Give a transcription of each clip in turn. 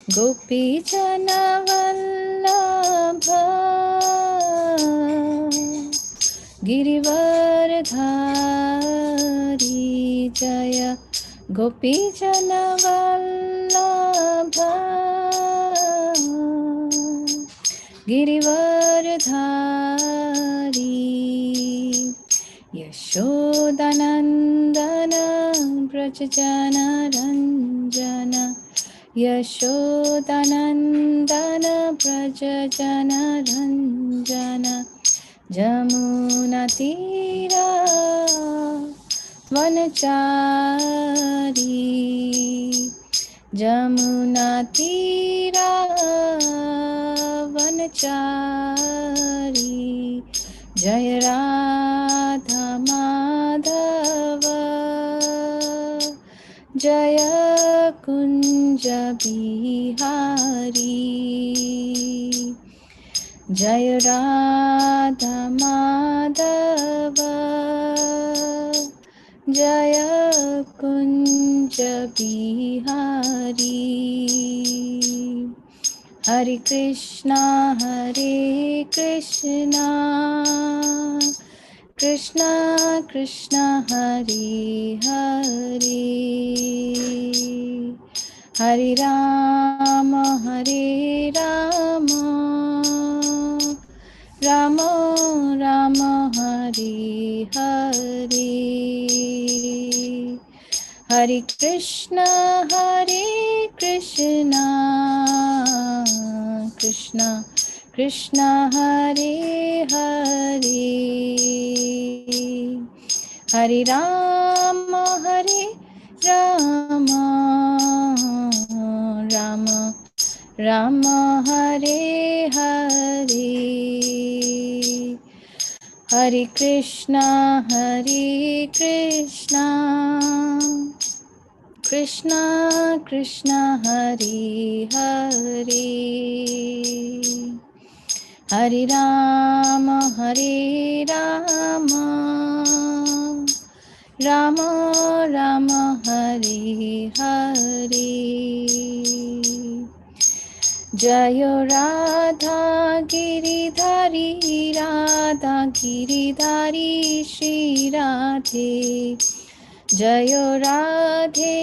गोपीजनवल्लभ गिरिवरधारी जय गोपीजनवल्लभ गिरिवरधारी यशोदानन्दन व्रजजनरञ्जन यशोदानन्दन व्रजजनरञ्जन जमुनातीरा वनचारी जमुनातीरा वनचारी जय राधा माधव जय कुंज बिहारी जय राधा माधव जय कुंज बिहारी हरे कृष्णा कृष्णा कृष्णा हरे हरे हरे राम राम राम हरे हरे हरे कृष्णा कृष्णा कृष्णा हरे हरे हरे राम राम राम हरे हरे हरे कृष्णा कृष्णा कृष्णा हरे हरे हरे राम राम राम हरे हरे जय राधा गिरिधारी श्री राधे जय राधे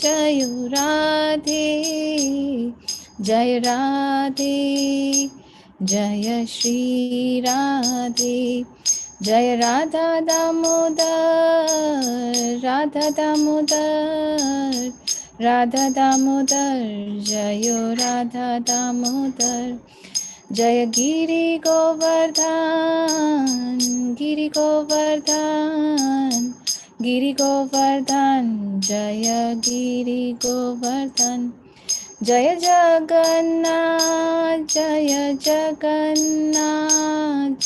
जय राधे जय राधे जय श्री राधे जय राधा दामोदर राधा दामोदर जय राधा दामोदर जय गिरि गोवर्धन जय गिरि गोवर्धन जय जगन्नाथ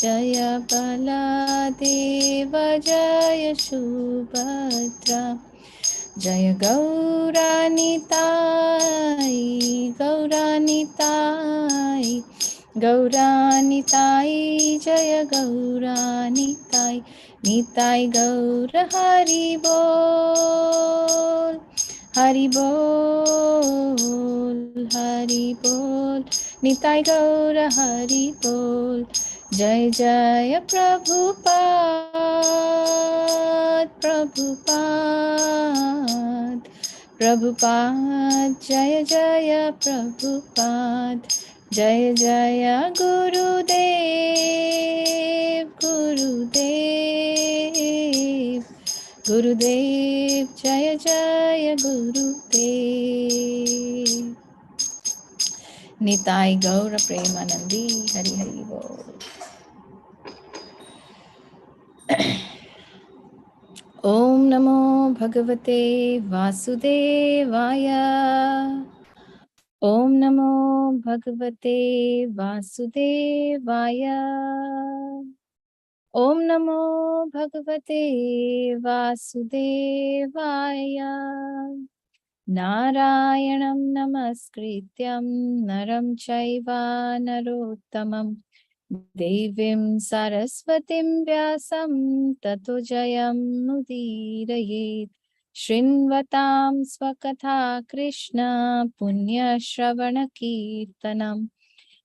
जय बलदेव जय सुभद्रा जय गौरानिताई जय निताई गौर हरि बोल निताई गौर हरि बोल जय जय प्रभुपाद जय जय प्रभुपाद जय जय गुरुदेव जय जय गुरुदेव निताई गौर प्रेमानंदी हरि हरि बोल। ओम नमो भगवते वासुदेवाय ओम नमो भगवते वासुदेवाय ओम नमो भगवते वासुदेवाय नारायणं नमस्कृत्यं नरं चैव नरोत्तमं देवीं सरस्वतीं व्यासं ततो जयमुदीरयेत् Shrinvatam svakatha Krishna punya shravana kirtanam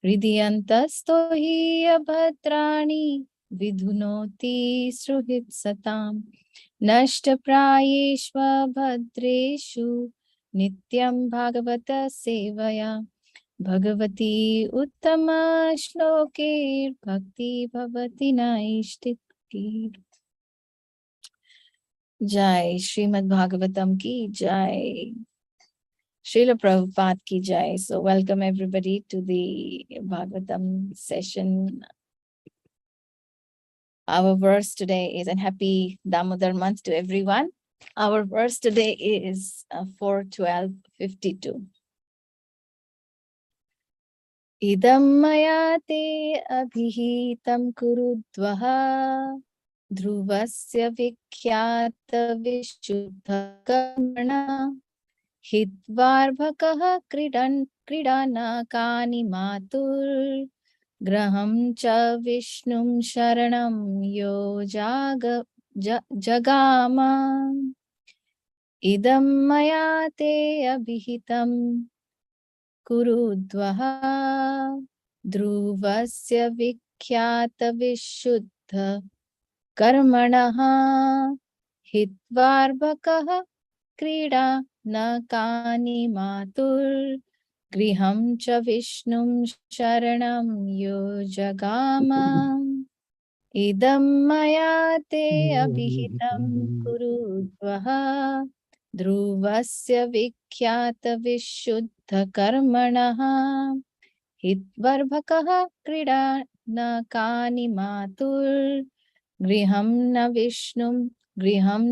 Hridyantasto hi abhadrani vidhunoti sruhit satam Nashtaprayeshva bhadreshu nityam bhagavata sevaya Bhagavati uttama shlokir bhakti bhavati naishtikir. Jai Srimad Bhagavatam ki Jai. Srila Prabhupada ki Jai. So welcome everybody to the Bhagavatam session. Our verse today is, and happy Damodar month to everyone. Our verse today is 4:12:52. Idam maya te abhihitam kurudvaha dhruvasya vikhyata vishuddha karmana Hidvarbhakah kridana matur graham cha vishnum sharanam yo jagama idam maya te abhihitam kurudvaha dhruvasya vikhyata vishuddha karmanaha hitvarbhakah krida nakani matur griham cha vishnum sharanam yo jagama idam maya te abhihitam kurudvaha dhruvasya vikhyata vishuddha karmanaha hitvarbhakah krida nakani matur griham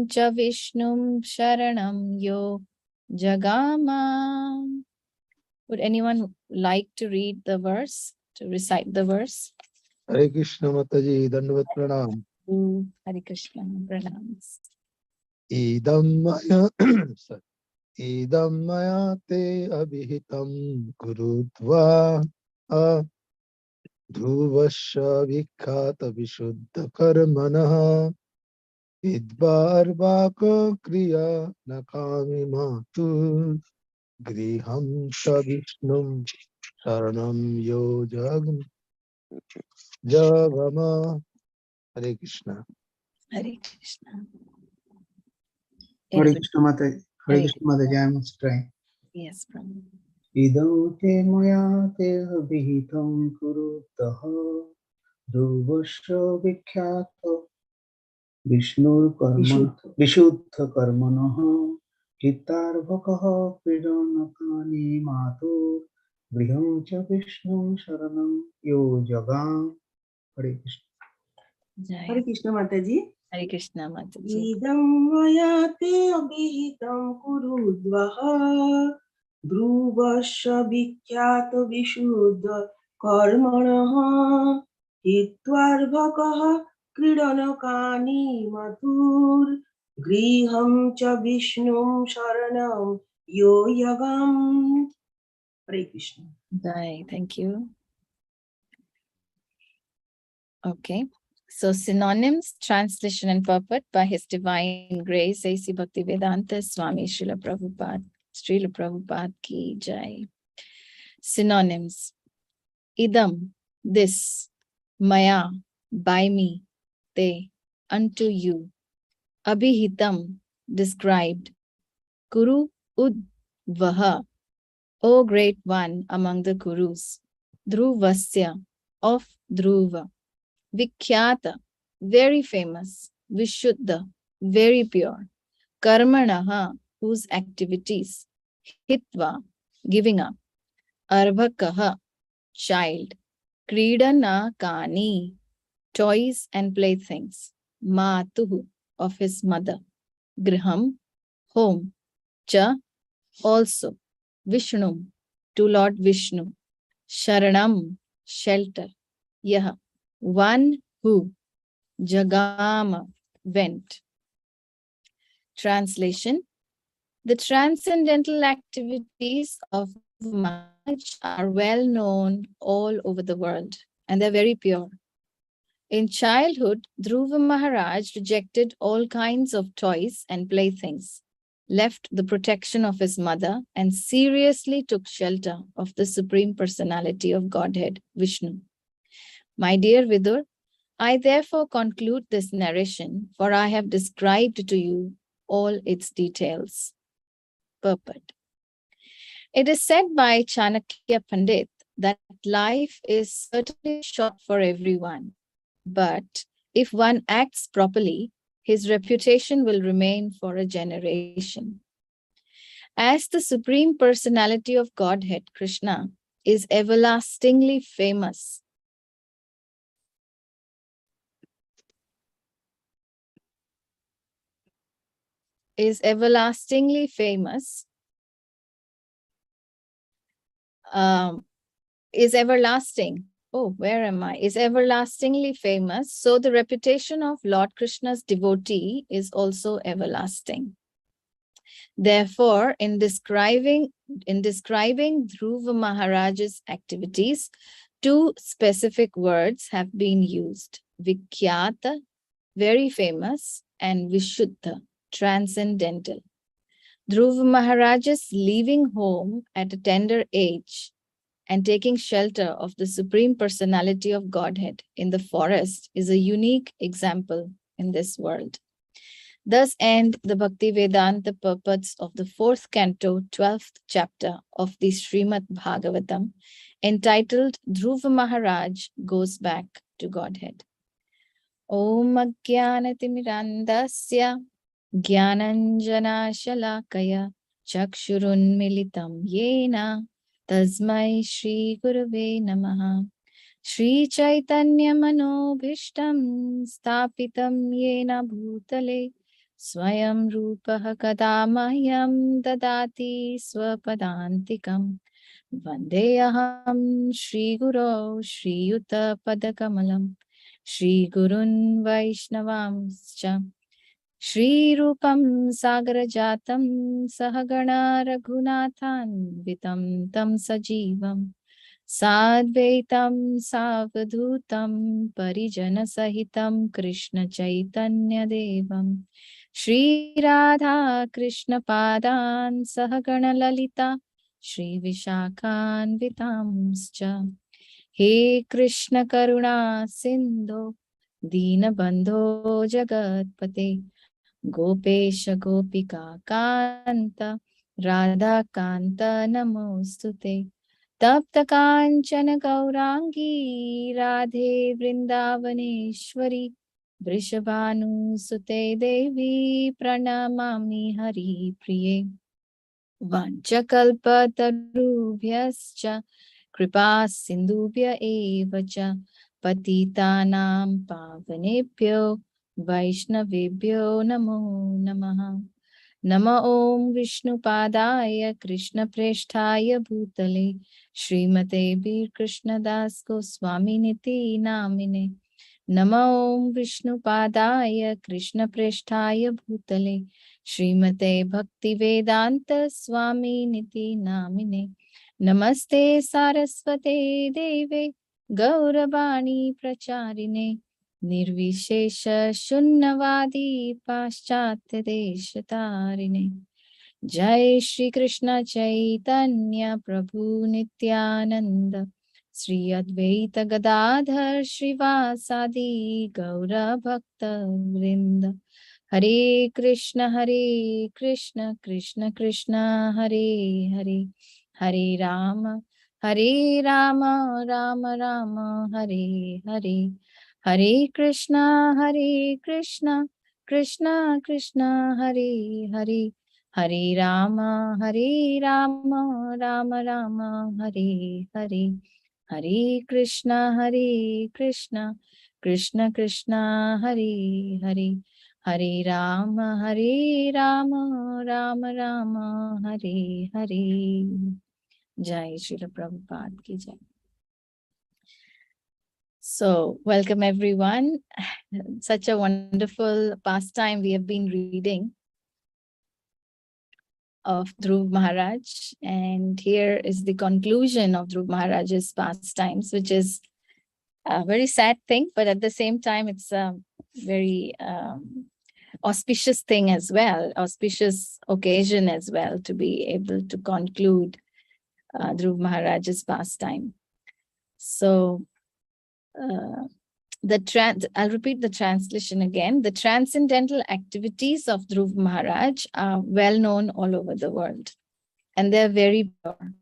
cha vishnum sharanam yo jagama. Would anyone like to read the verse, to recite the verse? Hare Krishna Mataji, Dandavat Pranam. Hare Krishna, pranams. Idam maya te abhihitam kurudva dhruvasya vikhyata vishuddha karmanaha idvarbhaka kriya nakami matur griham cha vishnum sharanam yo jagama. Hare Krishna. Hare Krishna. Hare Krishna Mata. Hare Krishna Mata. I must try. Yes, Prabhu. Idam te maya te abhihitam kurutaha dhuvasya vikhyata Vishnu karma vishuddha karmanaha hitarvakaha pidanakani matur griham cha Vishnu sharanam yo jagam. Hare Krishna. Jai. Hare Krishna Mataji. Hare Krishna Mataji. Idam maya te abhihitam kurudvaha dhruvasya vikhyata vishuddha karmanaha hitvarvakaha kridanakani matur griham cha vishnum sharanam yo yagam. Hare Krishna. Jai. Thank you. Okay. So synonyms, translation and purport by His Divine Grace, A.C. Bhaktivedanta Swami Srila Prabhupada ki Jai. Synonyms. Idam, this. Maya, by me. Te, unto you. Abhihitam, described. Kuru udvaha, O great one among the Kurus. Dhruvasya, of Dhruva. Vikhyata, very famous. Vishuddha, very pure. Karmanaha, whose activities. Hitva, giving up. Arvakaha, child. Kridana kani, toys and playthings. Matuhu, of his mother. Griham, home. Cha, also. Vishnum, to Lord Vishnu. Sharanam, shelter. Yaha, one who. Jagama, went. Translation. The transcendental activities of Maharaj are well known all over the world, and they're very pure. In childhood, Dhruva Maharaj rejected all kinds of toys and playthings. left the protection of his mother and seriously took shelter of the Supreme Personality of Godhead, Vishnu. My dear Vidur, I therefore conclude this narration, for I have described to you all its details. Purport. It is said by Chanakya Pandit that life is certainly short for everyone, but if one acts properly, his reputation will remain for a generation. As the Supreme Personality of Godhead, Krishna, is everlastingly famous, is everlastingly famous, is everlasting. Oh, where am I? Is everlastingly famous. So the reputation of Lord Krishna's devotee is also everlasting. Therefore, in describing Dhruva Maharaj's activities, two specific words have been used: Vikhyata, very famous, and Vishuddha, transcendental. Dhruva Maharaj's leaving home at a tender age and taking shelter of the Supreme Personality of Godhead in the forest is a unique example in this world. Thus end the Bhakti Vedanta purports of the 4th canto, 12th chapter of the Srimad Bhagavatam, entitled Dhruva Maharaj Goes Back to Godhead. Om Ajnanatirmirandasya Jnananjana Shalakaya Chakshurunmilitam Yena Tasmai Shri Gurave Namaha. Shri Chaitanya Manobhishtam Stapitam Yena Bhutale Swayam Rupaha Kadamahyam Dadati Swapadantikam Vandeyaham Shri Guru Shri Yuta Padakamalam Shri Gurun Vaishnavamscha Shri Rupam Sagara Jatam Sahagana Raghunathan Vitam Tam Sajivam Sadvaitam Savadhutam Parijana Sahitam Krishna Chaitanya Devam Shri Radha Krishna Padan Sahagana Lalita Shri Vishakhan Vitamscha He Krishna Karuna Sindhu Dina Bandho Jagatpate Gopesha Gopika Kanta Radha Kanta Namostute Tapta Kanchana Gaurangi Radhe Vrindavaneshwari Vrishabhanu Sute Devi Pranamami Hari Priye Vanchakalpatarubhyascha Kripa Sindhubhya Evacha Patitanam Pavanebhyo Vaishnavebhyo Namo Namaha. Nama Om Vishnu Padaya Krishna Presthaya Bhutale Srimate Bir Krishna Das Goswami Niti Namine. Nama Om Vishnu Padaya Krishna Presthaya Bhutale Srimate Bhakti Vedanta Swami Niti Namine. Namaste Saraswate Deve Gauravani Pracharine Nirvishesha Shunnavadi Paschatya Deshatarine. Jai Shri Krishna Chaitanya Prabhu Nityananda Sri Advaita Gadadhar Srivasadi Gaura Bhakta Vrinda. Hare Krishna Krishna Krishna Hare Hare Hare Rama Rama Rama Hare Hare Hare Krishna Krishna Krishna Hare Hare Hare Rama Rama Rama Hare Hare Hare Krishna Krishna Krishna Hare Hare Hare Rama Rama Rama Hare Hare. Jai Srila Prabhupada ki jai. So, welcome everyone. Such a wonderful pastime we have been reading of Dhruv Maharaj, and here is the conclusion of Dhruv Maharaj's pastimes, which is a very sad thing, but at the same time, it's a very auspicious thing as well, auspicious occasion as well, to be able to conclude Dhruv Maharaj's pastime. So I'll repeat the translation again. The transcendental activities of Dhruv Maharaj are well known all over the world, and they're very pure.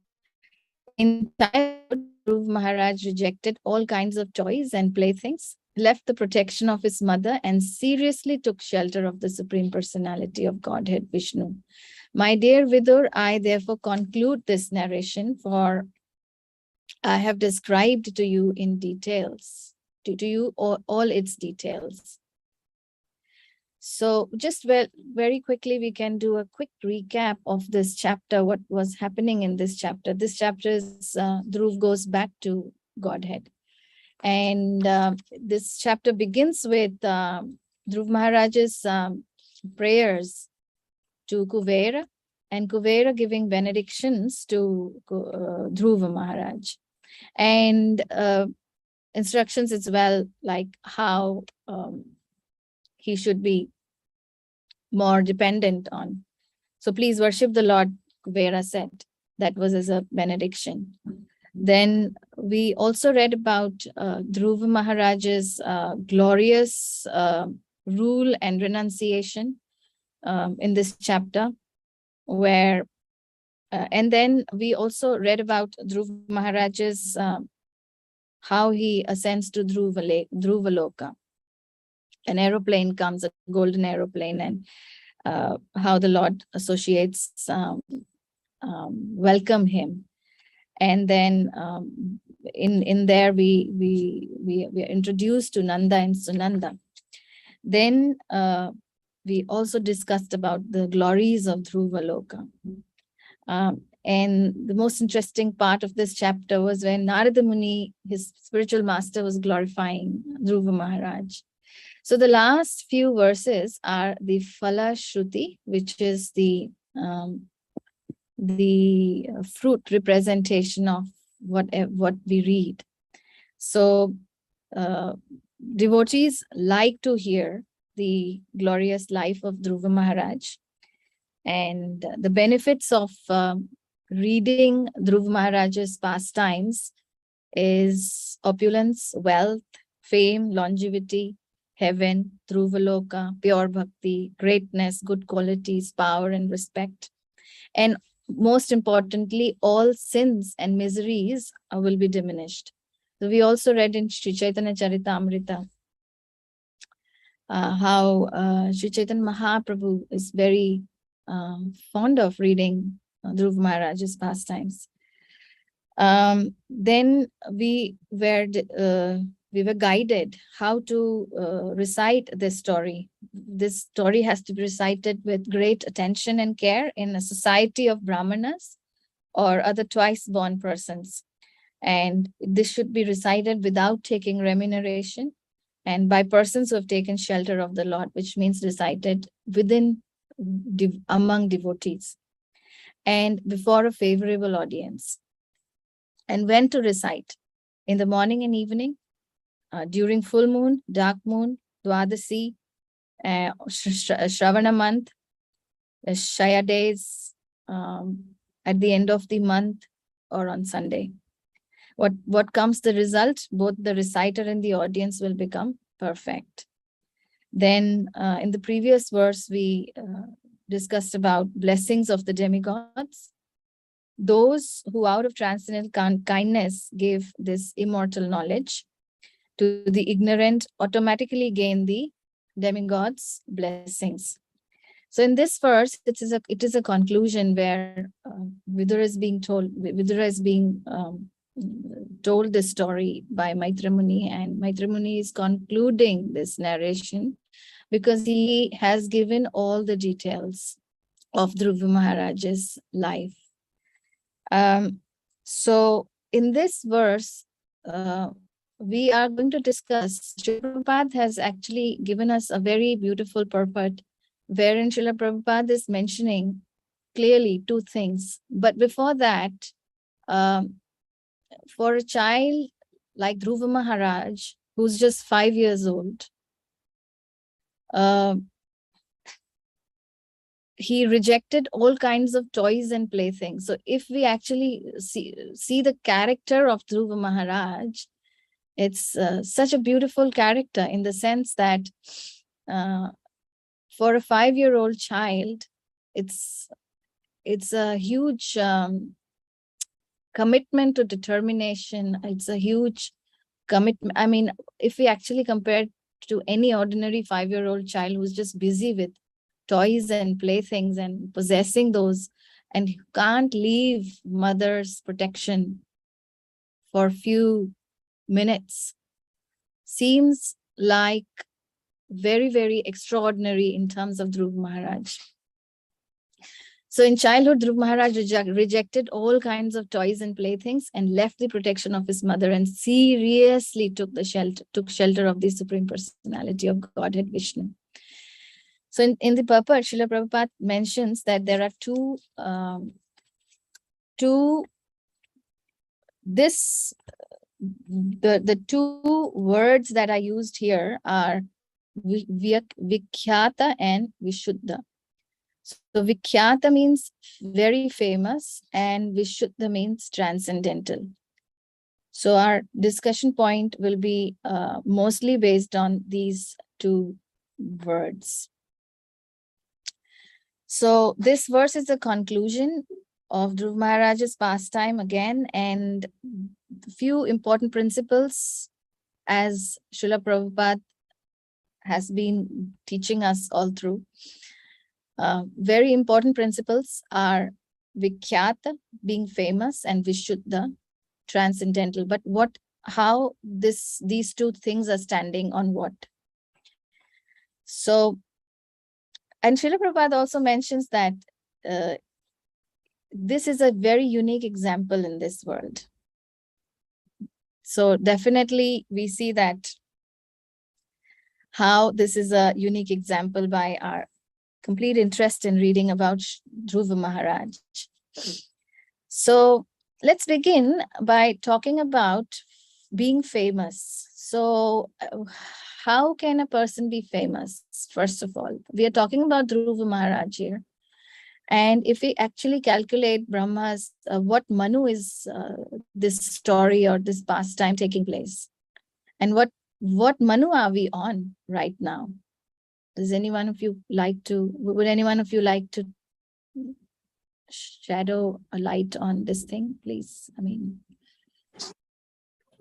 In childhood, Dhruv Maharaj rejected all kinds of toys and playthings, left the protection of his mother, and seriously took shelter of the Supreme Personality of Godhead, Vishnu. My dear Vidur, I therefore conclude this narration, for I have described to you in details, to you all its details. So just very quickly, we can do a quick recap of this chapter, what was happening in this chapter. This chapter is Dhruv goes back to Godhead. And this chapter begins with Dhruv Maharaj's prayers to Kuvera, and Kuvera giving benedictions to Dhruva Maharaj. And instructions as well, like how he should be more dependent on. So please worship the Lord, Kuvera said. That was as a benediction. Then we also read about Dhruva Maharaj's glorious rule and renunciation in this chapter, where and then we also read about Dhruva Maharaj's how he ascends to Dhruva Loka. An aeroplane comes, a golden aeroplane, and how the Lord associates welcome him. And then in there we are introduced to Nanda and Sunanda. Then we also discussed about the glories of Dhruva Loka. And the most interesting part of this chapter was when Narada Muni, his spiritual master, was glorifying Dhruva Maharaj. So the last few verses are the Phala Shruti, which is the fruit representation of what we read. So devotees like to hear the glorious life of Dhruva Maharaj, and the benefits of reading Dhruva Maharaj's pastimes is opulence, wealth, fame, longevity, heaven, Dhruvaloka, pure bhakti, greatness, good qualities, power and respect. And most importantly, all sins and miseries will be diminished. So we also read in Sri Chaitanya Charitamrita how Sri Chaitanya Mahaprabhu is very fond of reading Dhruva Maharaj's pastimes. Then we were guided how to recite this story. This story has to be recited with great attention and care in a society of Brahmanas or other twice-born persons. And this should be recited without taking remuneration and by persons who have taken shelter of the Lord, which means recited among devotees and before a favorable audience. And when to recite? In the morning and evening, during full moon, dark moon, Dwadasi, Shravana month, Shaya days, at the end of the month, or on Sunday. What comes the result? Both the reciter and the audience will become perfect. Then in the previous verse, we discussed about blessings of the demigods. Those who out of transcendental kindness give this immortal knowledge to the ignorant automatically gain the demigods' blessings. So in this verse, it is a conclusion where Vidura is being told this story by Maitra Muni, and Maitra Muni is concluding this narration because he has given all the details of Dhruva Maharaj's life. So in this verse, we are going to discuss, Srila Prabhupada has actually given us a very beautiful purport, wherein Srila Prabhupada is mentioning clearly two things. But before that, for a child like Dhruva Maharaj, who's just 5 years old, he rejected all kinds of toys and playthings. So if we actually see the character of Dhruva Maharaj, it's such a beautiful character in the sense that for a 5-year-old child, it's a huge commitment to determination. It's a huge commitment. I mean, if we actually compare it to any ordinary 5-year-old child who's just busy with toys and playthings and possessing those, and can't leave mother's protection for a few minutes, seems like very, very extraordinary in terms of Dhruv Maharaj. So in childhood, Dhruv Maharaj rejected all kinds of toys and playthings and left the protection of his mother and seriously took shelter of the Supreme Personality of Godhead, Vishnu. So in the purport, Srila Prabhupada mentions that there are the two words that are used here are Vikhyata and Vishuddha. So Vikhyata means very famous and Vishuddha means transcendental. So our discussion point will be mostly based on these two words. So this verse is the conclusion of Dhruv Maharaj's pastime again, and a few important principles as Srila Prabhupada has been teaching us all through. Very important principles are Vikhyata, being famous, and Vishuddha, transcendental. But how these two things are standing on what? So, and Srila Prabhupada also mentions that this is a very unique example in this world. So definitely we see that how this is a unique example by our complete interest in reading about Dhruva Maharaj. So let's begin by talking about being famous. So how can a person be famous? First of all, we are talking about Dhruva Maharaj here. And if we actually calculate Brahma's, what Manu is this story or this pastime taking place? And what Manu are we on right now? Would any one of you like to shadow a light on this thing, please? I mean,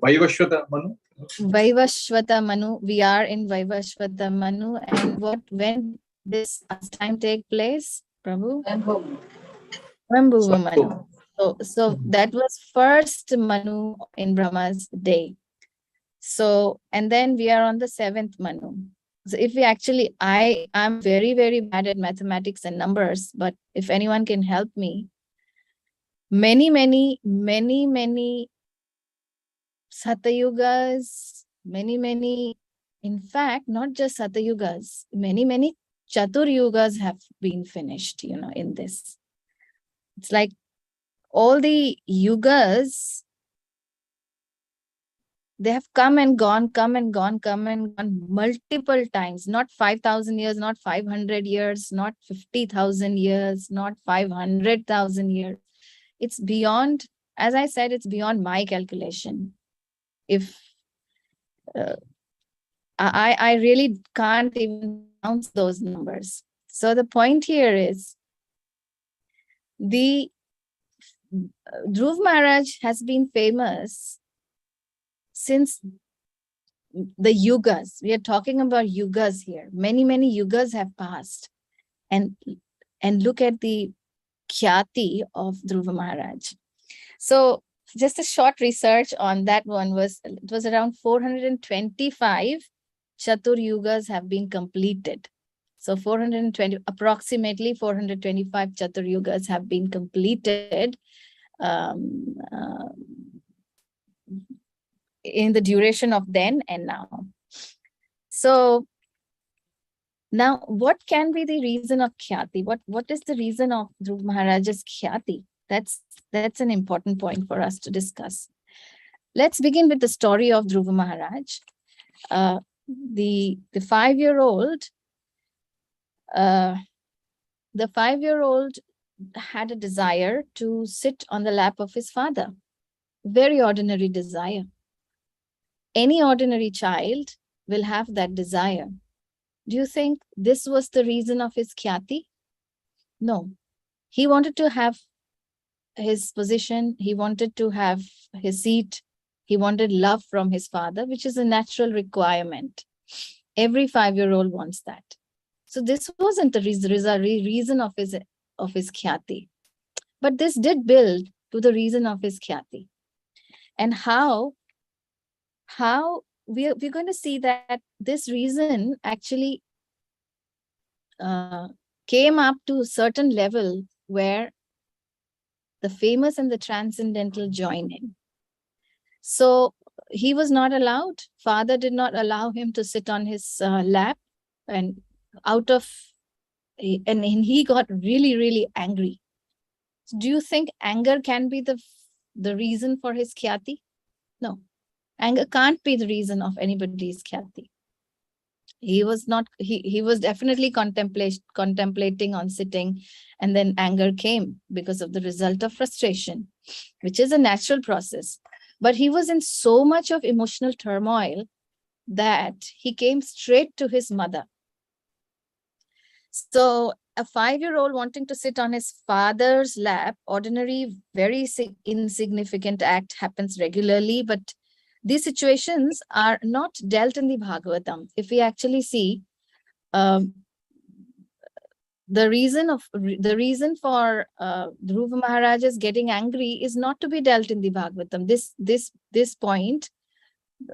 Vaivashvata Manu. Vaivashvata Manu. We are in Vaivashvata Manu. And when this pastime take place, Prabhu? Swambhuva Manu. So that was first Manu in Brahma's day. So, and then we are on the 7th Manu. So if we actually, I'm very, very bad at mathematics and numbers, but if anyone can help me, many Satyugas, in fact, not just Satyugas, many Chaturyugas have been finished, in this. It's like all the yugas, they have come and gone multiple times, not 5,000 years, not 500 years, not 50,000 years, not 500,000 years. It's beyond, as I said, it's beyond my calculation. If I really can't even pronounce those numbers. So the point here is the Dhruv Maharaj has been famous since the yugas. We are talking about yugas here. Many yugas have passed. And look at the khyati of Dhruva Maharaj. So just a short research on that one was around 425 Chatur yugas have been completed. So approximately 425 Chatur yugas have been completed in the duration of then and now. So now what can be the reason of khyati? What is the reason of Dhruv Maharaj's khyati? That's an important point for us to discuss. Let's begin with the story of Dhruva Maharaj. The 5-year-old The 5-year-old had a desire to sit on the lap of his father. Very ordinary desire. Any ordinary child will have that desire. Do you think this was the reason of his khyati? No. He wanted to have his position. He wanted to have his seat. He wanted love from his father, which is a natural requirement. Every 5-year-old wants that. So this wasn't the reason of his khyati. But this did build to the reason of his khyati. And how we're going to see that this reason actually came up to a certain level where the famous and the transcendental join in. So he was not allowed. Father did not allow him to sit on his lap, and he got really, really angry. So do you think anger can be the reason for his khyati? No. Anger can't be the reason of anybody's khyati. He was definitely contemplating on sitting, and then anger came because of the result of frustration, which is a natural process. But he was in so much of emotional turmoil that he came straight to his mother. So a 5-year-old wanting to sit on his father's lap, ordinary, very insignificant act, happens regularly, but these situations are not dealt in the Bhagavatam. If we actually see, the reason for Dhruva Maharaja's getting angry is not to be dealt in the Bhagavatam. This point,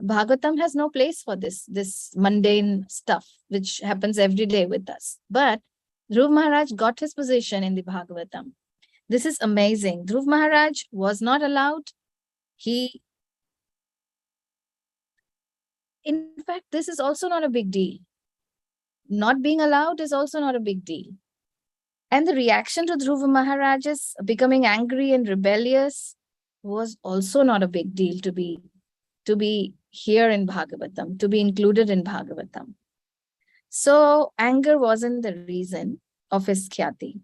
Bhagavatam has no place for this mundane stuff which happens every day with us. But Dhruva Maharaj got his position in the Bhagavatam. This is amazing. Dhruva Maharaj was not allowed. In fact, this is also not a big deal. Not being allowed is also not a big deal. And the reaction to Dhruva Maharaj's becoming angry and rebellious was also not a big deal to be here in Bhagavatam, to be included in Bhagavatam. So anger wasn't the reason of his khyati.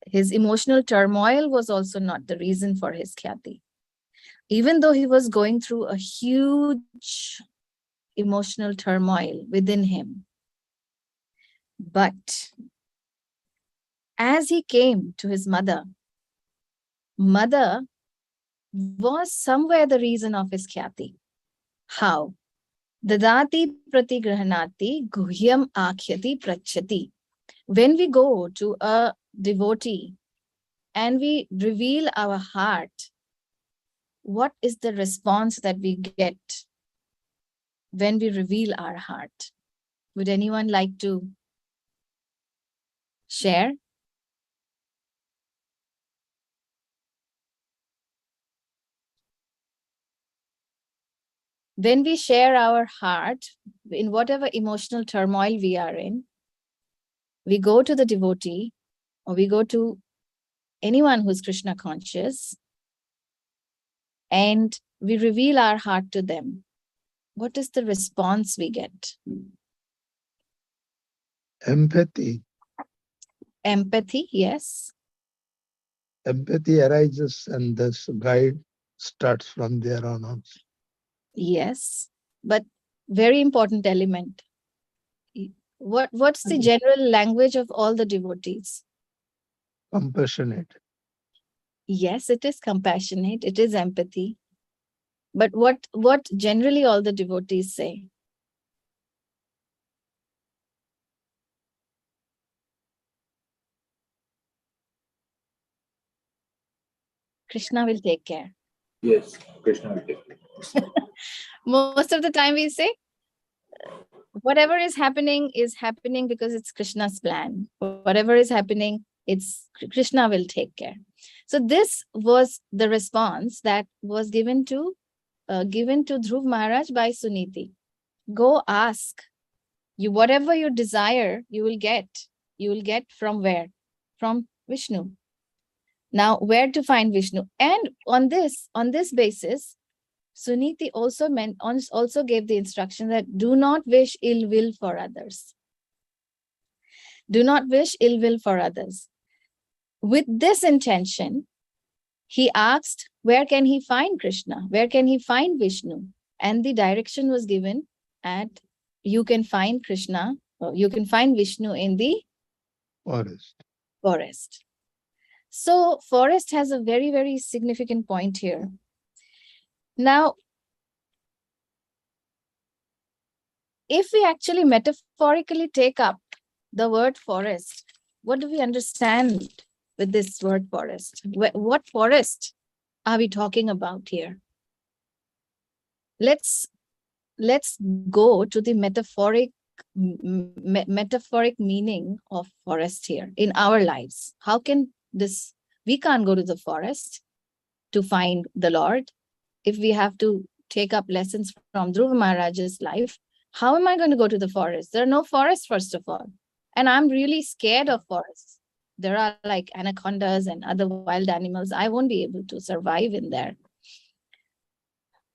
His emotional turmoil was also not the reason for his khyati. Even though he was going through a huge emotional turmoil within him. But as he came to his mother was somewhere the reason of his khyati. How? Dadati pratigrahanati guhyam akhyati prachyati. When we go to a devotee and we reveal our heart, what is the response that we get when we reveal our heart? Would anyone like to share? When we share our heart, in whatever emotional turmoil we are in, we go to the devotee or we go to anyone who's Krishna conscious and we reveal our heart to them. What is the response we get? Empathy. Empathy, yes. Empathy arises and this guide starts from there on. Yes, but very important element. What's the general language of all the devotees? Compassionate. Yes, it is compassionate, it is empathy. But what generally all the devotees say? Krishna will take care. Yes, Krishna will take care. Most of the time we say, whatever is happening because it's Krishna's plan. Whatever is happening, it's Krishna will take care. So this was the response that was given to Dhruv Maharaj by Suniti. Go ask. Whatever you desire, you will get. You will get from where? From Vishnu. Now, where to find Vishnu? And on this basis, Suniti also gave the instruction that do not wish ill will for others. Do not wish ill will for others. With this intention, he asked, where can he find Krishna? Where can he find Vishnu? And the direction was given at, you can find Krishna, or you can find Vishnu in the forest. So forest has a very, very significant point here. Now, if we actually metaphorically take up the word forest, what do we understand with this word forest? What forest are we talking about here? Let's go to the metaphoric meaning of forest here in our lives. How can this, we can't go to the forest to find the Lord. If we have to take up lessons from Dhruva Maharaj's life, how am I going to go to the forest? There are no forests, first of all. And I'm really scared of forests. There are like anacondas and other wild animals. I won't be able to survive in there.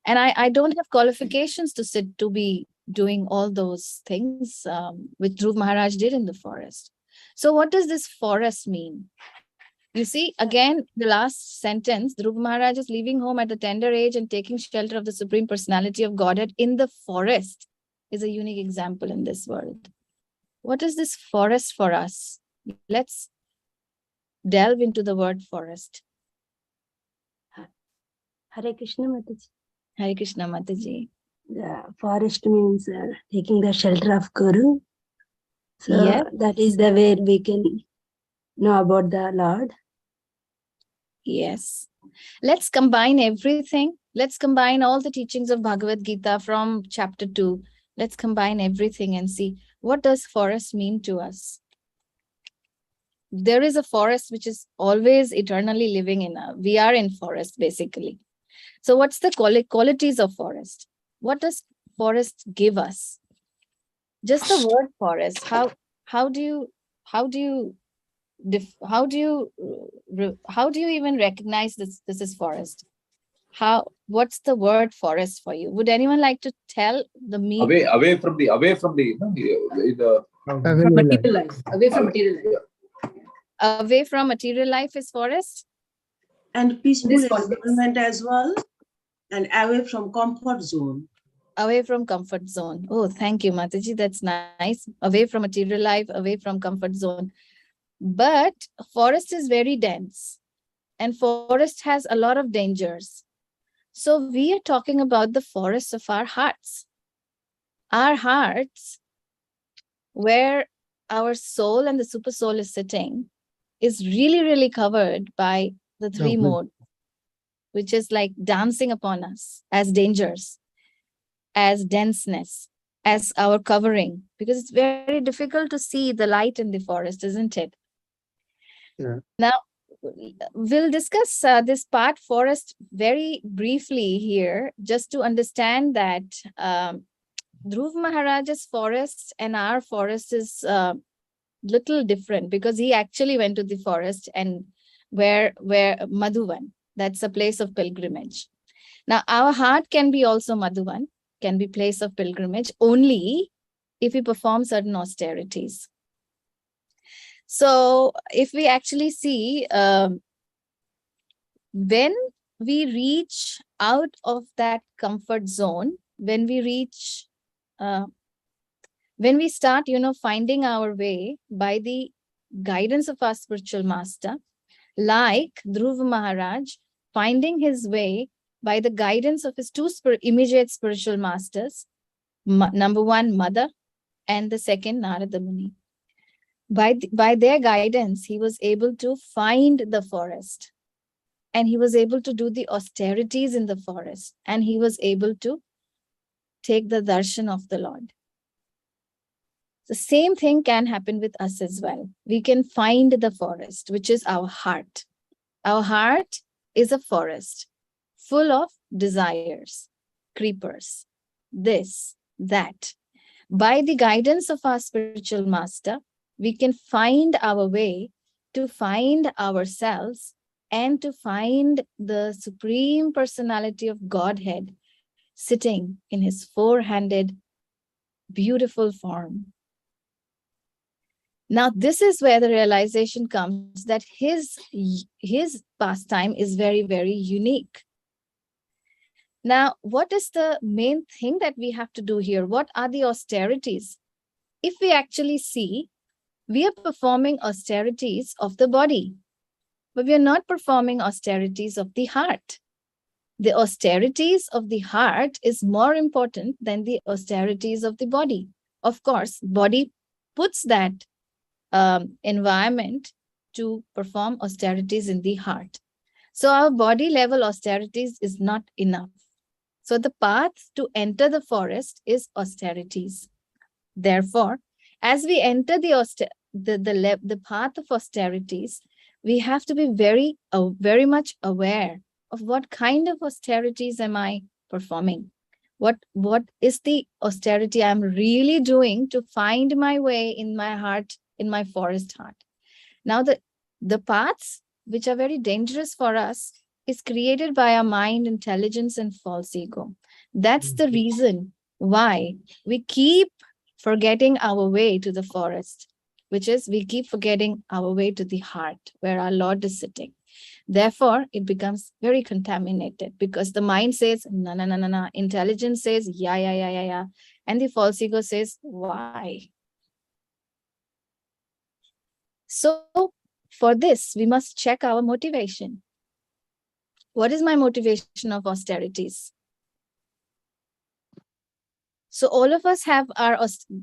And I don't have qualifications to be doing all those things which Dhruva Maharaj did in the forest. So what does this forest mean? You see, again, the last sentence, Dhruva Maharaj is leaving home at a tender age and taking shelter of the Supreme Personality of Godhead in the forest, is a unique example in this world. What is this forest for us? Let's delve into the word forest. Hare Krishna Mataji. Hare Krishna Mataji. The forest means taking the shelter of Guru. So Yes. that is the way we can know about the Lord. Yes. Let's combine everything. Let's combine all the teachings of Bhagavad Gita from chapter 2. Let's combine everything and see, what does forest mean to us? There is a forest which is always eternally living in us. We are in forest, basically. So what's the qualities of forest? What does forest give us? Just the word forest. How do you even recognize this is forest? What's the word forest for you? Would anyone like to tell the meaning? Away from the Away from material life. Away from material life. Away from material life is forest? And peaceful This context. environment as well. And away from comfort zone. Away from comfort zone. Oh, thank you, Mataji. That's nice. Away from material life, away from comfort zone. But forest is very dense and forest has a lot of dangers. So we are talking about the forest of our hearts. Our hearts, where our soul and the super soul is sitting, is really, really covered by the three modes, which is like dancing upon us as dangers, as denseness, as our covering, because it's very difficult to see the light in the forest, isn't it? Yeah. Now, we'll discuss this part forest very briefly here, just to understand that Dhruva Maharaj's forest and our forest is little different, because he actually went to the forest and where Madhuvan, that's a place of pilgrimage. Now, our heart can be also Madhuvan, can be place of pilgrimage only if we perform certain austerities. So if we actually see, when we reach out of that comfort zone, when we reach, when we start, finding our way by the guidance of our spiritual master, like Dhruva Maharaj, finding his way by the guidance of his two immediate spiritual masters, number one, Mother, and the second, Narada Muni. By their guidance, he was able to find the forest, and he was able to do the austerities in the forest, and he was able to take the darshan of the Lord. The same thing can happen with us as well. We can find the forest, which is our heart. Our heart is a forest full of desires, creepers, this, that. By the guidance of our spiritual master, we can find our way to find ourselves and to find the Supreme Personality of Godhead sitting in his four-handed, beautiful form. Now, this is where the realization comes that his pastime is very, very unique. Now, what is the main thing that we have to do here? What are the austerities? If we actually see, we are performing austerities of the body, but we are not performing austerities of the heart. The austerities of the heart is more important than the austerities of the body. Of course, body puts that environment to perform austerities in the heart. So our body level austerities is not enough. So the path to enter the forest is austerities. Therefore, as we enter the path of austerities, we have to be very much aware of what kind of austerities am I performing. What is the austerity I'm really doing to find my way in my heart, in my forest heart. Now, the paths which are very dangerous for us is created by our mind, intelligence, and false ego. That's the reason why we keep forgetting our way to the forest, which is we keep forgetting our way to the heart, where our Lord is sitting. Therefore, it becomes very contaminated because the mind says, no, no, no, no, no. Intelligence says, yeah, yeah, yeah, yeah, yeah. And the false ego says, why? So for this, we must check our motivation. What is my motivation of austerities? So all of us have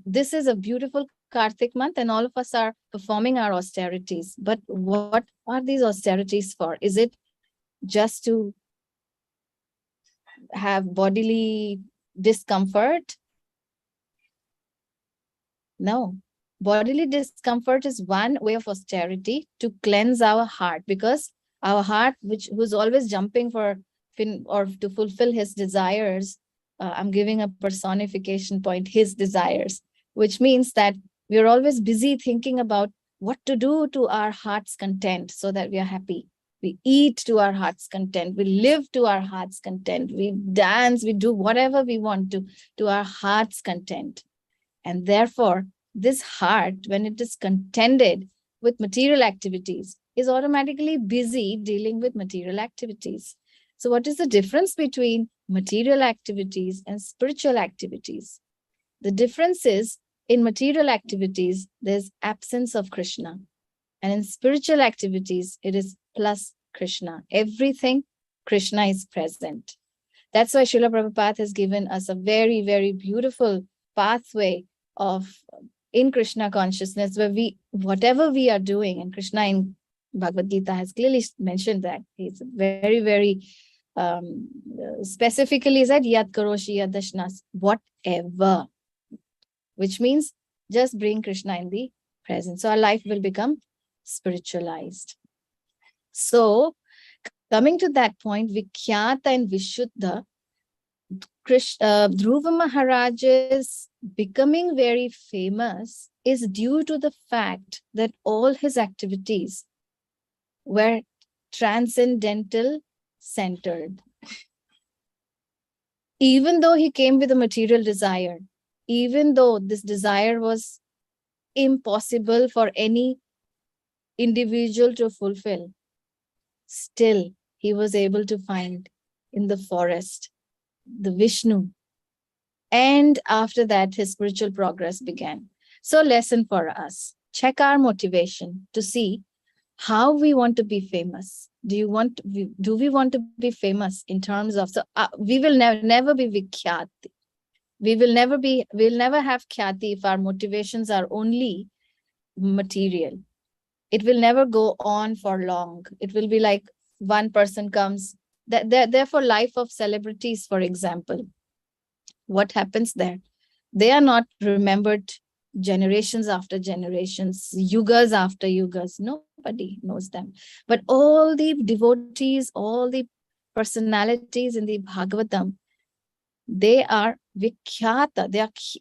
this is a beautiful Kartik month and all of us are performing our austerities. But what are these austerities for? Is it just to have bodily discomfort? No. Bodily discomfort is one way of austerity to cleanse our heart, because our heart, who's always jumping for or to fulfill his desires, I'm giving a personification point, his desires, which means that we're always busy thinking about what to do to our heart's content so that we are happy. We eat to our heart's content. We live to our heart's content. We dance, we do whatever we want to our heart's content. And therefore, this heart, when it is contended with material activities, is automatically busy dealing with material activities. So what is the difference between material activities and spiritual activities? The difference is, in material activities, there's absence of Krishna. And in spiritual activities, it is plus Krishna. Everything, Krishna is present. That's why Srila Prabhupada has given us a very, very beautiful pathway of in Krishna consciousness, where whatever we are doing, and Krishna in Bhagavad Gita has clearly mentioned that. He's very, very specifically said, Yat Karoshi Yadashnas, whatever, which means just bring Krishna in the present. So our life will become spiritualized. So coming to that point, Vikhyata and Vishuddha, Dhruva Maharaj's becoming very famous is due to the fact that all his activities were transcendental centered. Even though he came with a material desire, even though this desire was impossible for any individual to fulfill, still he was able to find in the forest the Vishnu. And after that, his spiritual progress began. So lesson for us, check our motivation to see how we want to be famous. Do we want to be famous in terms of, we will never be Vikhyati. We'll never have Khyati if our motivations are only material. It will never go on for long. It will be like one person comes, therefore life of celebrities, for example. What happens there? They are not remembered generations after generations, yugas after yugas. Nobody knows them. But all the devotees, all the personalities in the Bhagavatam, they are Vikhyata.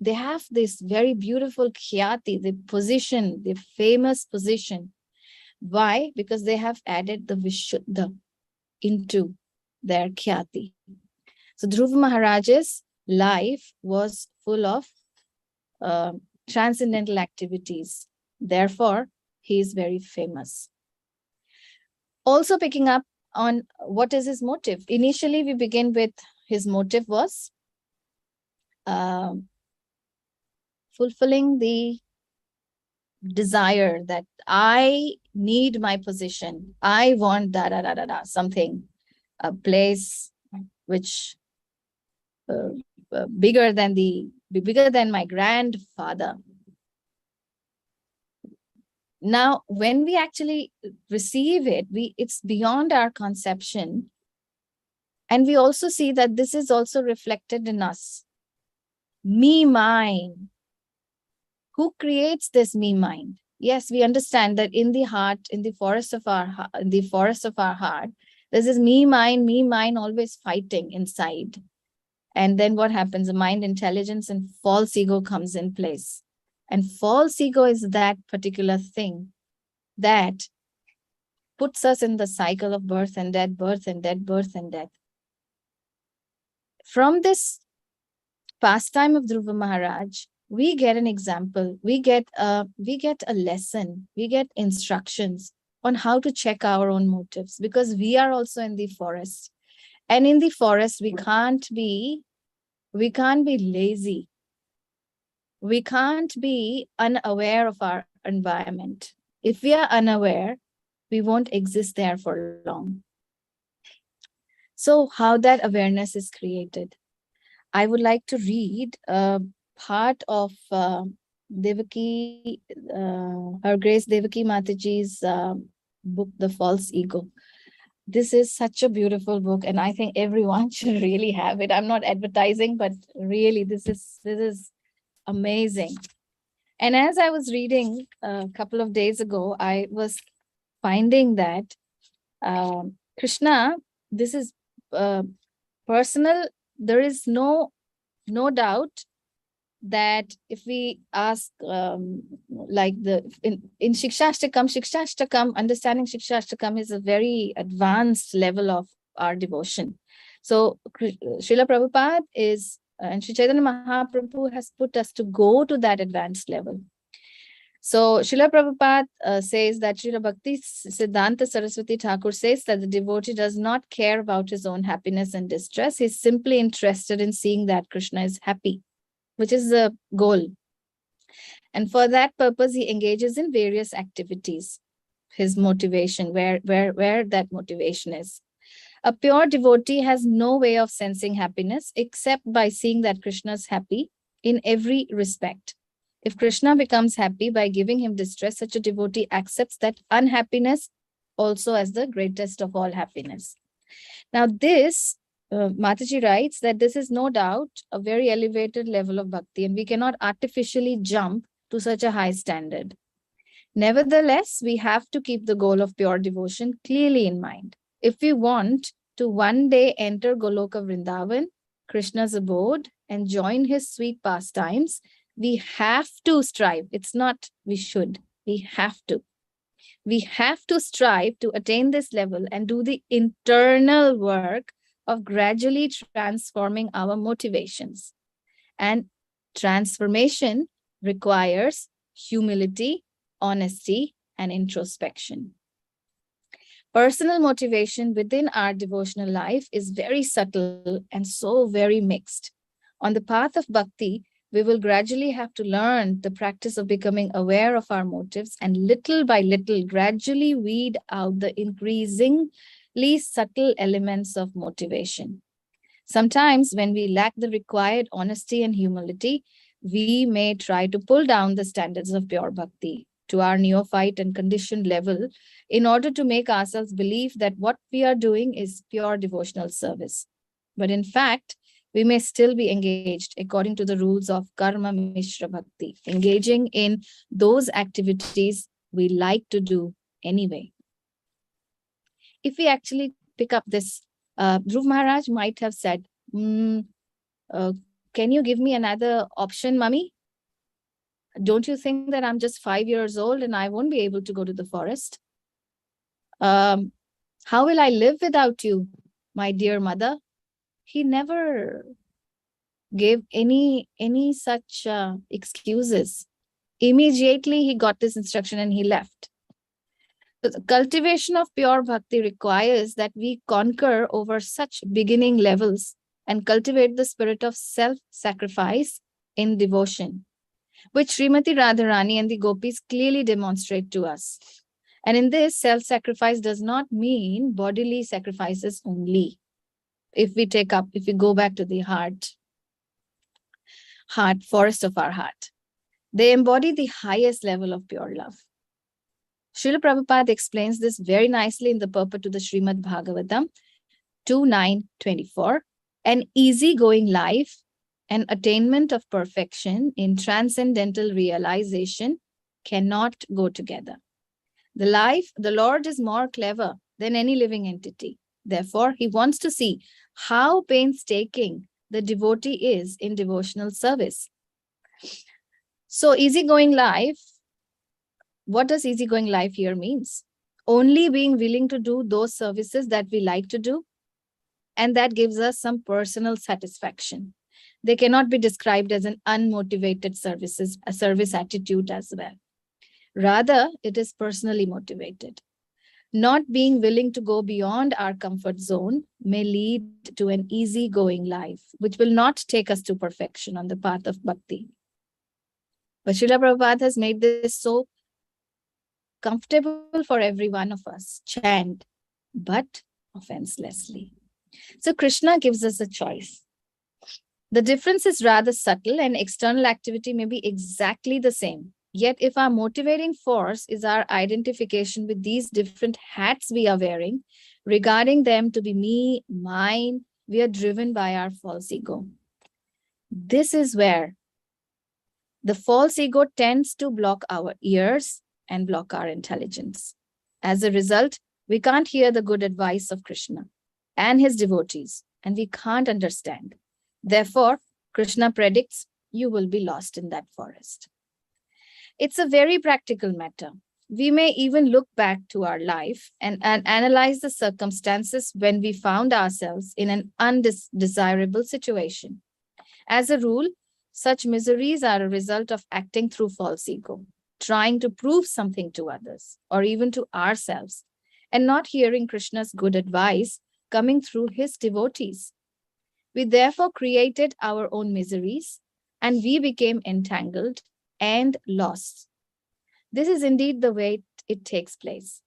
They have this very beautiful Khyati, the position, the famous position. Why? Because they have added the Vishuddha into their Khyati. So Dhruva Maharaj's life was full of transcendental activities. Therefore, he is very famous. Also picking up on what is his motive. Initially, we begin with his motive was fulfilling the desire that I need my position. I want something, a place which bigger than my grandfather. Now, when we actually receive it, it's beyond our conception. And we also see that this is also reflected in us. Me, mine. Who creates this me, mind? Yes, we understand that in the heart, in the forest of our heart, there's this me, mine, always fighting inside. And then what happens? The mind intelligence and false ego comes in place. And false ego is that particular thing that puts us in the cycle of birth and death, birth and death, birth and death. From this pastime of Dhruva Maharaj, we get an example, we get a lesson, we get instructions on how to check our own motives, because we are also in the forest. And in the forest, we can't be lazy. We can't be unaware of our environment. If we are unaware, we won't exist there for long. So how that awareness is created. I would like to read a part of Devaki, Her Grace Devaki Mataji's book, The False Ego. This is such a beautiful book, and I think everyone should really have it. I'm not advertising, but really, this is amazing. And as I was reading a couple of days ago, I was finding that Krishna, this is personal. There is no doubt that if we ask, like in Shikshashtakam, understanding Shikshashtakam is a very advanced level of our devotion. So Srila Prabhupada is, and Sri Chaitanya Mahaprabhu has put us to go to that advanced level. So Srila Prabhupada says that Srila Bhakti Siddhanta Saraswati Thakur says that the devotee does not care about his own happiness and distress. He's simply interested in seeing that Krishna is happy, which is the goal. And for that purpose, he engages in various activities. His motivation, where that motivation is. A pure devotee has no way of sensing happiness except by seeing that Krishna is happy in every respect. If Krishna becomes happy by giving him distress, such a devotee accepts that unhappiness also as the greatest of all happiness. Now this, Mataji writes that this is no doubt a very elevated level of bhakti, and we cannot artificially jump to such a high standard. Nevertheless, we have to keep the goal of pure devotion clearly in mind. If we want to one day enter Goloka Vrindavan, Krishna's abode, and join his sweet pastimes, we have to strive. It's not we should, we have to. We have to strive to attain this level and do the internal work of gradually transforming our motivations. And transformation requires humility, honesty, and introspection. Personal motivation within our devotional life is very subtle and so very mixed. On the path of bhakti, we will gradually have to learn the practice of becoming aware of our motives and little by little gradually weed out the increasingly subtle elements of motivation. Sometimes when we lack the required honesty and humility, we may try to pull down the standards of pure bhakti to our neophyte and conditioned level in order to make ourselves believe that what we are doing is pure devotional service. But in fact, we may still be engaged according to the rules of karma mishra bhakti, engaging in those activities we like to do anyway. If we actually pick up this, Dhruv Maharaj might have said, can you give me another option, mummy? Don't you think that I'm just 5 years old and I won't be able to go to the forest? How will I live without you, my dear mother? He never gave any such excuses. Immediately he got this instruction and he left. So the cultivation of pure bhakti requires that we conquer over such beginning levels and cultivate the spirit of self-sacrifice in devotion, which Srimati Radharani and the gopis clearly demonstrate to us. And in this, self-sacrifice does not mean bodily sacrifices only. If we go back to the heart, forest of our heart, they embody the highest level of pure love. Srila Prabhupada explains this very nicely in the purport to the Srimad Bhagavatam 2.9.24. An easygoing life and attainment of perfection in transcendental realization cannot go together. The Lord is more clever than any living entity. Therefore, he wants to see how painstaking the devotee is in devotional service. So easygoing life, what does easygoing life here means? Only being willing to do those services that we like to do, and that gives us some personal satisfaction. They cannot be described as an unmotivated service attitude as well. Rather, it is personally motivated. Not being willing to go beyond our comfort zone may lead to an easygoing life, which will not take us to perfection on the path of bhakti. But Srila Prabhupada has made this so comfortable for every one of us. Chant, but offenselessly. So Krishna gives us a choice. The difference is rather subtle and external activity may be exactly the same. Yet if our motivating force is our identification with these different hats we are wearing, regarding them to be me, mine, we are driven by our false ego. This is where the false ego tends to block our ears and block our intelligence. As a result, we can't hear the good advice of Krishna and his devotees, and we can't understand. Therefore, Krishna predicts you will be lost in that forest. It's a very practical matter. We may even look back to our life and analyze the circumstances when we found ourselves in an undesirable situation. As a rule, such miseries are a result of acting through false ego, trying to prove something to others or even to ourselves, and not hearing Krishna's good advice coming through his devotees. We therefore created our own miseries and we became entangled and lost. This is indeed the way it takes place.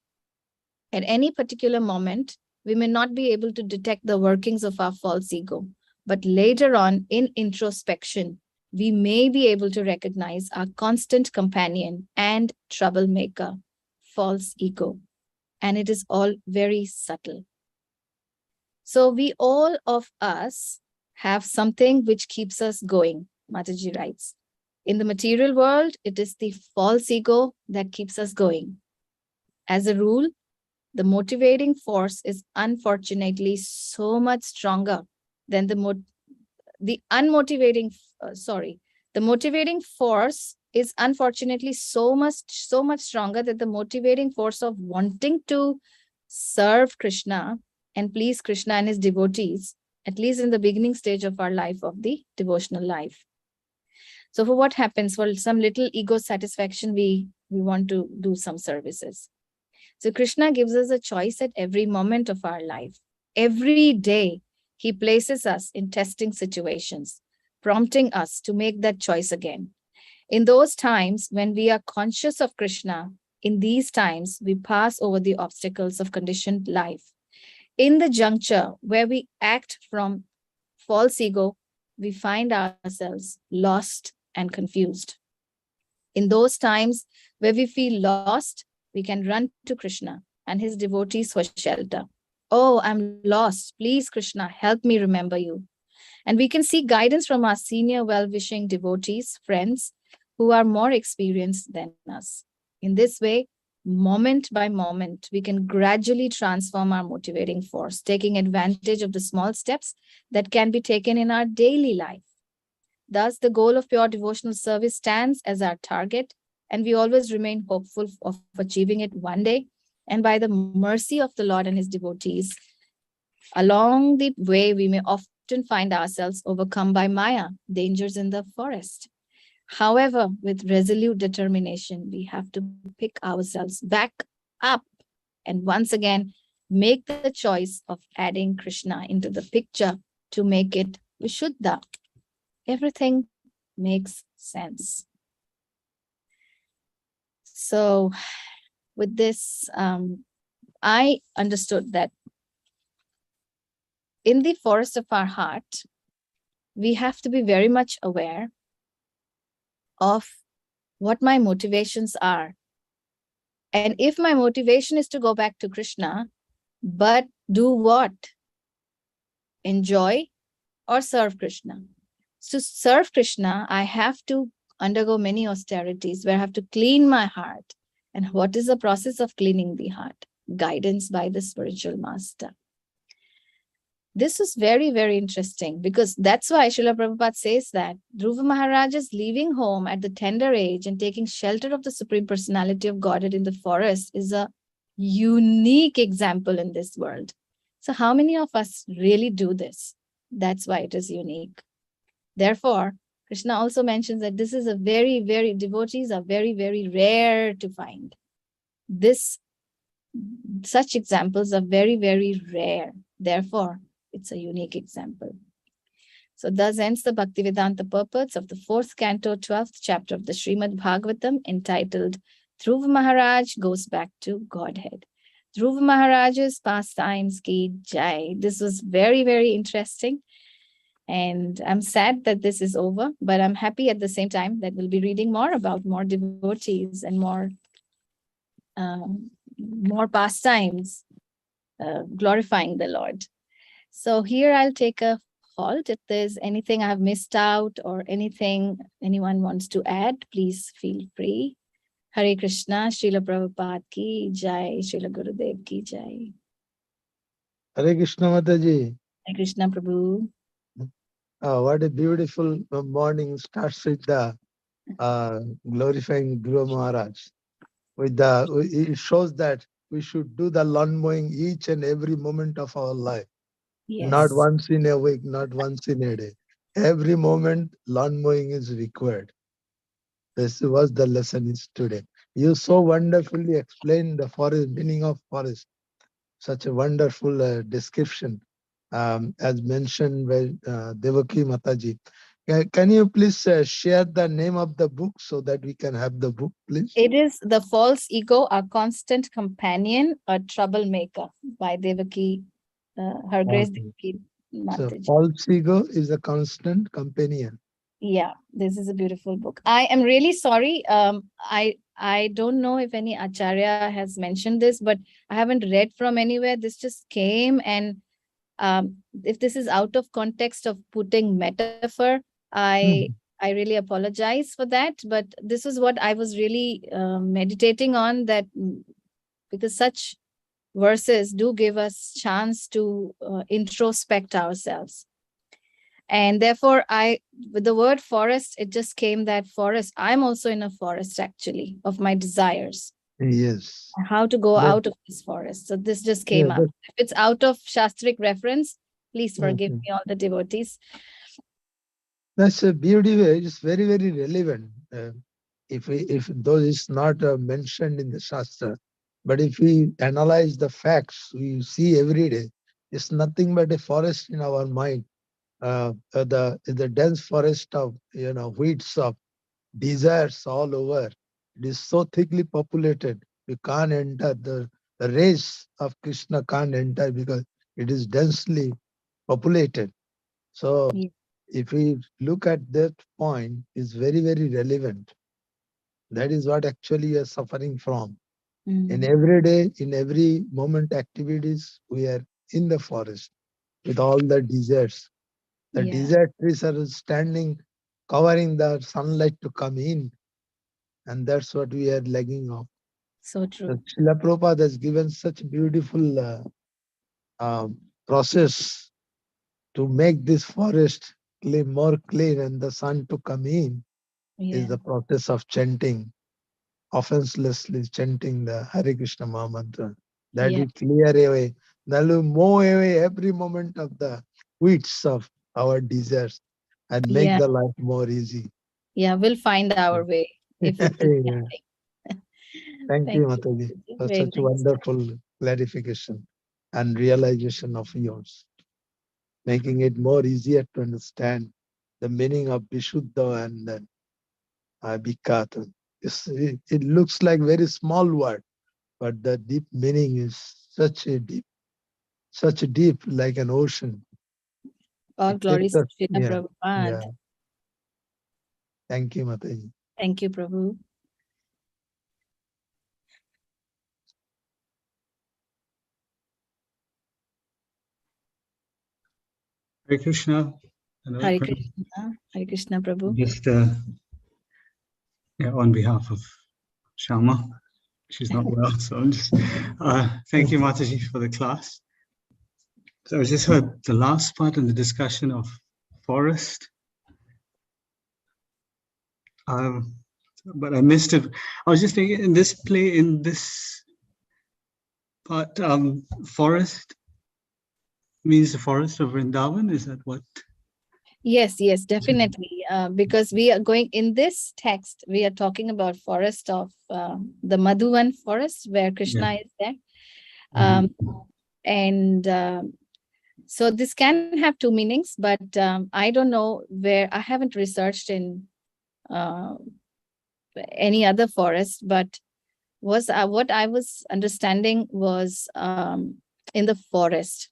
At any particular moment, we may not be able to detect the workings of our false ego, but later on in introspection, we may be able to recognize our constant companion and troublemaker, false ego. And it is all very subtle. So we all of us have something which keeps us going, Mataji writes. In the material world, it is the false ego that keeps us going. As a rule, the motivating force is unfortunately so much stronger than the motivating force is unfortunately so much stronger than the motivating force of wanting to serve Krishna and please Krishna and his devotees, at least in the beginning stage of our life, of the devotional life. So for what happens? For some little ego satisfaction, we want to do some services. So Krishna gives us a choice at every moment of our life. Every day, he places us in testing situations, prompting us to make that choice again. In those times when we are conscious of Krishna, in these times, we pass over the obstacles of conditioned life. In the juncture where we act from false ego, we find ourselves lost and confused. In those times where we feel lost, we can run to Krishna and his devotees for shelter. Oh, I'm lost. Please, Krishna, help me remember you. And we can seek guidance from our senior well-wishing devotees, friends, who are more experienced than us. In this way, moment by moment, we can gradually transform our motivating force, taking advantage of the small steps that can be taken in our daily life. Thus, the goal of pure devotional service stands as our target, and we always remain hopeful of achieving it one day. And by the mercy of the Lord and his devotees, along the way, we may often find ourselves overcome by Maya, dangers in the forest. However, with resolute determination, we have to pick ourselves back up and once again make the choice of adding Krishna into the picture to make it Vishuddha. Everything makes sense. So, with this, I understood that in the forest of our heart, we have to be very much aware of what my motivations are. And if my motivation is to go back to Krishna, but do what? Enjoy or serve Krishna? To serve Krishna, I have to undergo many austerities where I have to clean my heart. And what is the process of cleaning the heart? Guidance by the spiritual master. This is very, very interesting because that's why Srila Prabhupada says that Dhruva Maharaj's leaving home at the tender age and taking shelter of the Supreme Personality of Godhead in the forest is a unique example in this world. So how many of us really do this? That's why it is unique. Therefore, Krishna also mentions that this is a very, very, devotees are very, very rare to find. Such examples are very, very rare. Therefore, it's a unique example. So thus ends the Bhaktivedanta purports of the 4th canto, 12th chapter of the Srimad Bhagavatam, entitled Dhruva Maharaj Goes Back to Godhead. Dhruva Maharaj's pastimes ki jai. This was very, very interesting. And I'm sad that this is over, but I'm happy at the same time that we'll be reading more about more devotees and more pastimes glorifying the Lord. So here I'll take a halt. If there's anything I've missed out or anything anyone wants to add, please feel free. Hare Krishna, Srila Prabhupada ki jai, Srila Gurudev ki jai. Hare Krishna Mataji. Hare Krishna Prabhu. What a beautiful morning starts with the glorifying Dhruva Maharaj. It shows that we should do the lawn mowing each and every moment of our life. Yes. Not once in a week, not once in a day. Every moment lawn mowing is required. This was the lesson is today. You so wonderfully explained the forest, meaning of forest. Such a wonderful description, as mentioned by Devaki Mataji. Can you please share the name of the book so that we can have the book, please? It is The False Ego, A Constant Companion, a Troublemaker by Devaki, Her Grace Devaki So, Mataji. false ego is a constant companion. Yeah, this is a beautiful book. I am really sorry. I don't know if any Acharya has mentioned this, but I haven't read from anywhere. This just came, and if this is out of context of putting metaphor, I really apologize for that. But this is what I was really meditating on, that because such verses do give us chance to introspect ourselves. And therefore, with the word forest, it just came that forest. I'm also in a forest, actually, of my desires. Yes. How to go out of this forest. So this just came up. If it's out of Shastric reference, please forgive me, all the devotees. That's a beauty. It's very, very relevant. If those is not mentioned in the Shastra, but if we analyze the facts we see every day, it's nothing but a forest in our mind. The dense forest of weeds of desires all over. It is so thickly populated. You can't enter. The race of Krishna can't enter because it is densely populated. So if we look at that point, it's very, very relevant. That is what actually you are suffering from. In every day, in every moment activities, we are in the forest with all the desires. The desert trees are standing, covering the sunlight to come in. And that's what we are lagging of. So true. So Srila Prabhupada has given such beautiful process to make this forest more clean and the sun to come in. Is the process of chanting, offenselessly chanting the Hare Krishna Maha Mantra. That will clear away, that will mow away every moment of the weeds of our desires and make the life more easy. Yeah, we'll find our way if we keep Yeah. chanting. Thank you, Mataji, for Very such a nice. wonderful clarification and realization of yours, making it more easier to understand the meaning of Vishuddha and then Abhikata. It looks like very small word, but the deep meaning is such deep, like an ocean. All It glories takes to us, Srila yeah, Prabhupada. yeah. Thank you, Mataji. Thank you, Prabhu. Hare Krishna. Hare Krishna. Hare Krishna, Prabhu. Just on behalf of Shama, she's not well, so I'm just thank you, Mataji, for the class. So I just heard the last part in the discussion of forest, but I missed it. I was just thinking in this part, forest means the forest of Vrindavan. Is that what? Yes, definitely. Because we are going in this text, we are talking about forest of the Madhuvan forest where Krishna is there. So this can have two meanings, but I don't know where. I haven't researched in any other forest, but what I was understanding was in the forest.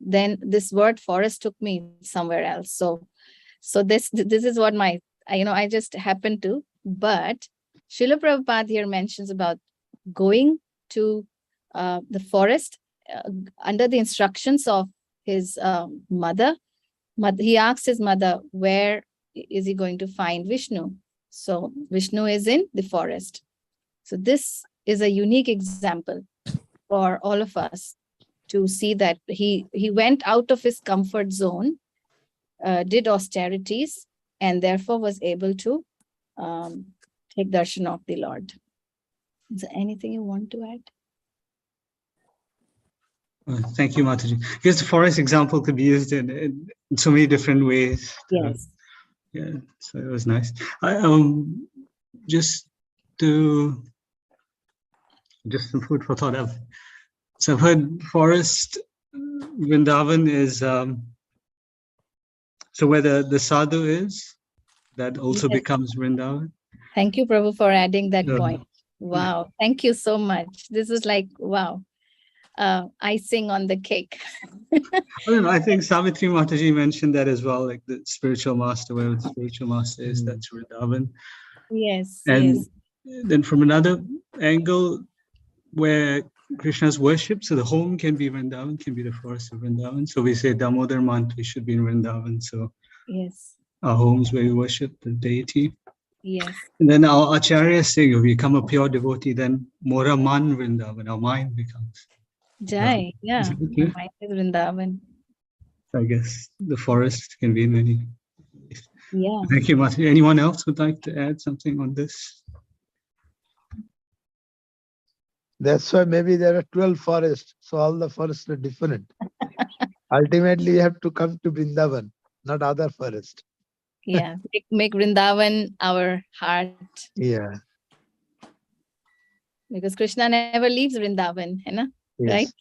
Then this word forest took me somewhere else. So this is what I just happened to. But Srila Prabhupada here mentions about going to the forest under the instructions of his mother. He asks his mother, where is he going to find Vishnu? So Vishnu is in the forest. So this is a unique example for all of us to see that he went out of his comfort zone, did austerities, and therefore was able to take darshan of the Lord. Is there anything you want to add? Thank you, Mataji. Because the forest example could be used in so many different ways. Yes. Yeah, so it was nice. Just some food for thought. So I've heard forest Vrindavan is so where the sadhu is, that also becomes Vrindavan. Thank you, Prabhu, for adding that point. Wow. Thank you so much. This is like, wow, icing on the cake. I think Savitri Mataji mentioned that as well, like the spiritual master, where the spiritual master is, that's Vrindavan. Yes. And then from another angle, where Krishna's worship, so the home can be Vrindavan, can be the forest of Vrindavan. So we say Damodar month, we should be in Vrindavan. So our homes where we worship the deity. Yes. And then our Acharya saying, if we become a pure devotee, then Mora Man Vrindavan, our mind becomes. Jai, yeah. Mind is Vrindavan. I guess the forest can be in many. Yeah. Thank you, Mataji. Anyone else would like to add something on this? That's why maybe there are 12 forests, so all the forests are different. Ultimately, you have to come to Vrindavan, not other forest. Yeah, make Vrindavan our heart. Yeah. Because Krishna never leaves Vrindavan, Yes. Right?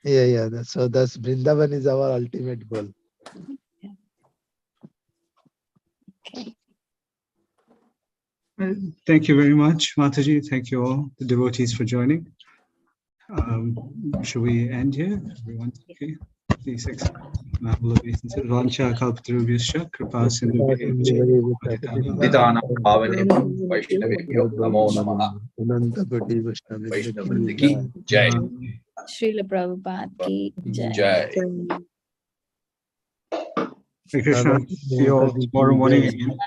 Yeah. That's Vrindavan is our ultimate goal. Yeah. Okay. Thank you very much, Mataji. Thank you all, the devotees, for joining. Should we end here? Everyone's okay? Please accept. Vancha kalpatarubhyascha kripa sindhubhyeva Ditana Pavanebhyo Vaishnavebhyo Namo Namaha. Vaishnavriddhi ki Jai. Srila Prabhupada ki Jai. Jai. Hare Krishna. See you all tomorrow morning again.